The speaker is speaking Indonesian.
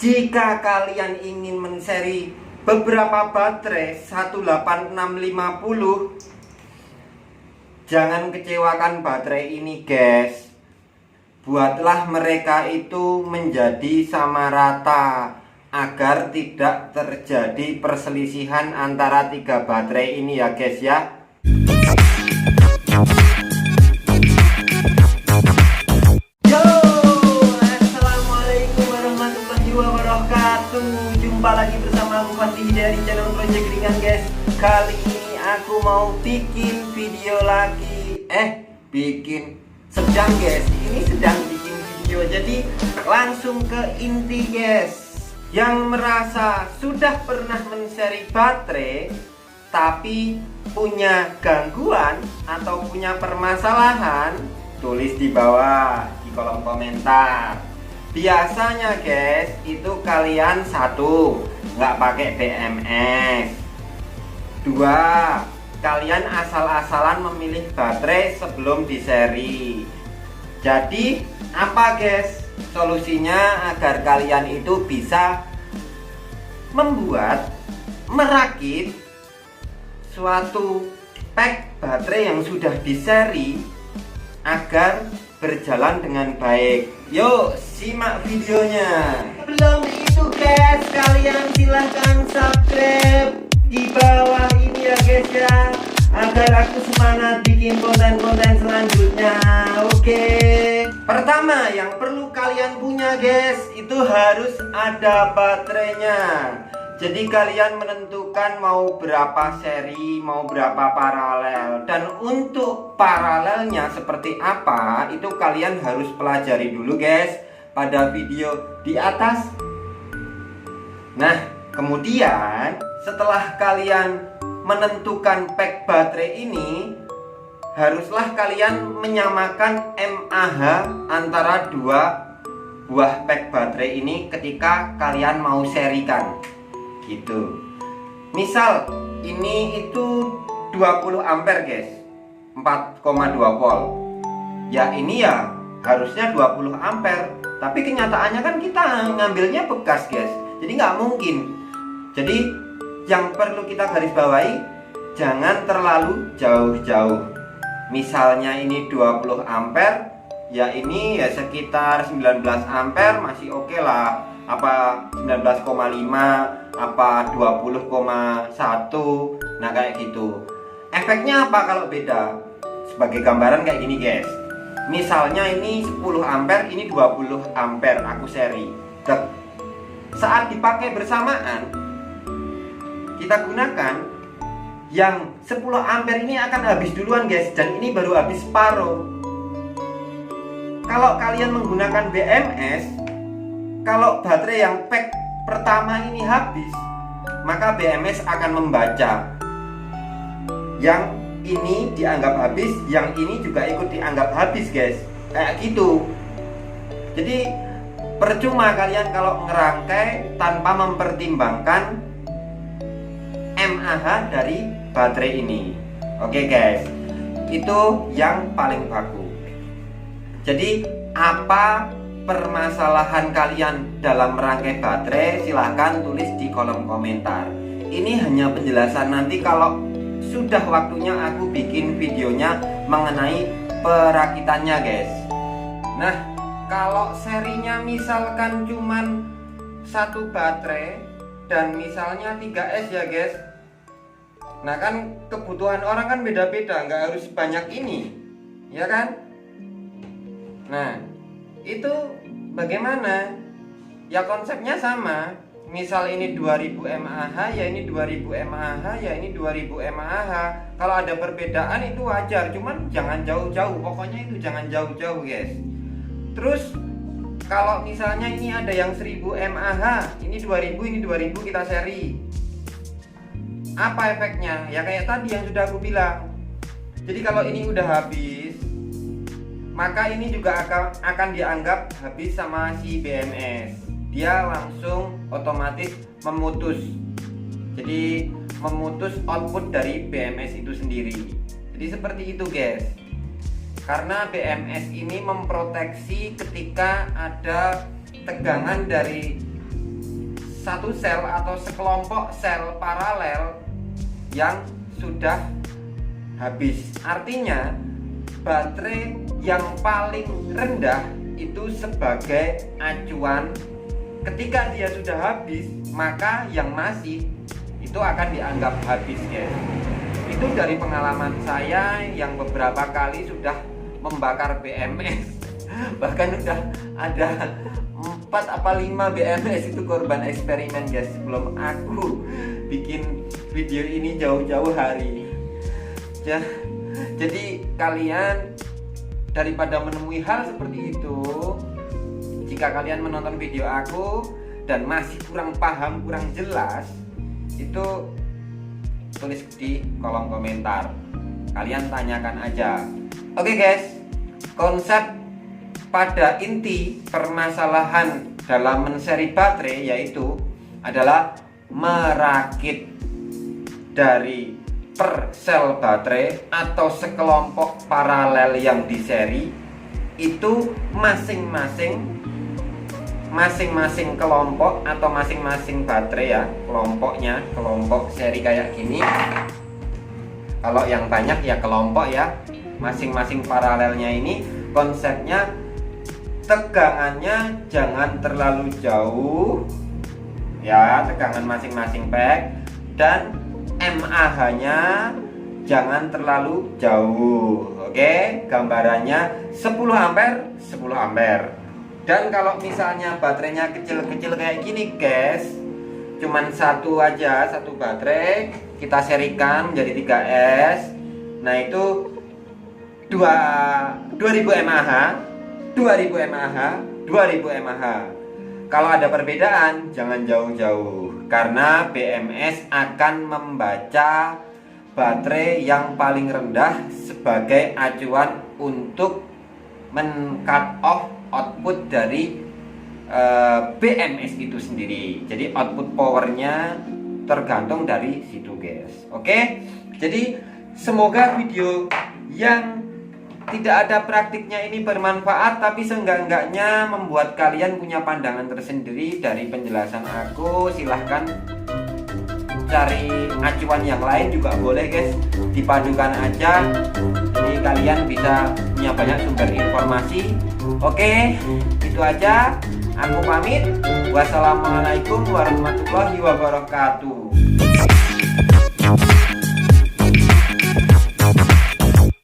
Jika kalian ingin menseri beberapa baterai 18650, jangan kecewakan baterai ini guys. Buatlah mereka itu menjadi sama rata agar tidak terjadi perselisihan antara tiga baterai ini ya guys ya. Jumpa lagi bersama aku Fatih dari channel Project Ringan guys. Kali ini aku mau bikin video lagi. Sedang guys, ini sedang bikin video. Jadi langsung ke inti guys. Yang merasa sudah pernah menseri baterai tapi punya gangguan atau punya permasalahan, tulis di bawah di kolom komentar. Biasanya guys, itu kalian satu, nggak pakai BMS. Dua, kalian asal-asalan memilih baterai sebelum diseri. Jadi apa guys solusinya agar kalian itu bisa merakit suatu pack baterai yang sudah diseri agar berjalan dengan baik. Yuk simak videonya. Sebelum itu guys, kalian silahkan subscribe di bawah ini ya guys ya, agar aku semangat bikin konten-konten selanjutnya. Oke. Pertama yang perlu kalian punya guys, itu harus ada baterainya. Jadi kalian menentukan mau berapa seri, mau berapa paralel. Dan untuk paralelnya seperti apa, itu kalian harus pelajari dulu guys pada video di atas. Nah, kemudian setelah kalian menentukan pack baterai ini, haruslah kalian menyamakan mAh antara dua buah pack baterai ini ketika kalian mau serikan gitu. Misal ini itu 20 ampere guys, 4,2 volt. Ya ini ya harusnya 20 ampere, tapi kenyataannya kan kita ngambilnya bekas guys, jadi nggak mungkin. Jadi yang perlu kita garis bawahi, jangan terlalu jauh-jauh. Misalnya ini 20 ampere, ya ini ya sekitar 19 ampere masih oke lah. Apa 19,5, apa 20,1. Nah kayak gitu. Efeknya apa kalau beda? Sebagai gambaran kayak gini guys. Misalnya ini 10 ampere, ini 20 ampere aku seri. Saat dipakai bersamaan, kita gunakan yang 10 ampere ini akan habis duluan guys, dan ini baru habis separuh. Kalau kalian menggunakan BMS, kalau baterai yang pack pertama ini habis, maka BMS akan membaca. Yang ini dianggap habis, yang ini juga ikut dianggap habis guys. Kayak gitu. Jadi percuma kalian kalau ngerangkai tanpa mempertimbangkan mAh dari baterai ini. Oke guys, itu yang paling baku. Jadi apa permasalahan kalian dalam merangkai baterai, silahkan tulis di kolom komentar. Ini hanya penjelasan, nanti kalau sudah waktunya aku bikin videonya mengenai perakitannya guys. Nah, kalau serinya misalkan cuman satu baterai dan misalnya 3S ya guys. Nah kan kebutuhan orang kan beda-beda, nggak harus banyak ini, ya kan? Nah itu bagaimana? Ya konsepnya sama. Misal ini 2000 mAh, ya ini 2000 mAh, ya ini 2000 mAh. Kalau ada perbedaan itu wajar, cuman jangan jauh-jauh. Pokoknya itu jangan jauh-jauh guys. Terus kalau misalnya ini ada yang 1000 mAh, ini 2000, ini 2000, kita seri. Apa efeknya? Ya kayak tadi yang sudah aku bilang. Jadi kalau ini udah habis, maka ini juga akan dianggap habis sama si BMS. Dia langsung otomatis memutus. Jadi memutus output dari BMS itu sendiri. Jadi seperti itu guys. Karena BMS ini memproteksi ketika ada tegangan dari satu sel atau sekelompok sel paralel yang sudah habis. Artinya baterai yang paling rendah itu sebagai acuan. Ketika dia sudah habis, maka yang masih itu akan dianggap habis, guys. Itu dari pengalaman saya yang beberapa kali sudah membakar BMS. Bahkan sudah ada 4 apa 5 BMS itu korban eksperimen, guys, sebelum aku bikin video ini jauh-jauh hari. Jadi kalian daripada menemui hal seperti itu, jika kalian menonton video aku dan masih kurang paham, kurang jelas, itu tulis di kolom komentar. Kalian tanyakan aja. Oke, guys, konsep pada inti permasalahan dalam menseri baterai yaitu adalah merakit dari per sel baterai atau sekelompok paralel yang diseri itu masing-masing kelompok atau masing-masing baterai ya, kelompok seri kayak gini. Kalau yang banyak ya kelompok ya, masing-masing paralelnya ini konsepnya tegangannya jangan terlalu jauh ya, tegangan masing-masing pack, dan mAh-nya jangan terlalu jauh. Oke, gambarannya 10 ampere 10 ampere. Dan kalau misalnya baterainya kecil-kecil kayak gini, guys, cuman satu aja, satu baterai, kita serikan menjadi 3S. Nah, itu 2000 mAh, 2000 mAh, 2000 mAh. Kalau ada perbedaan, jangan jauh-jauh, karena BMS akan membaca baterai yang paling rendah sebagai acuan untuk men-cut off output dari BMS itu sendiri. Jadi output powernya tergantung dari situ, guys. Oke, jadi semoga video yang tidak ada praktiknya ini bermanfaat, tapi seenggak-enggaknya membuat kalian punya pandangan tersendiri dari penjelasan aku. Silahkan cari acuan yang lain juga boleh, guys, dipadukan aja, jadi kalian bisa punya banyak sumber informasi. Oke, itu aja, aku pamit. Wassalamualaikum warahmatullahi wabarakatuh.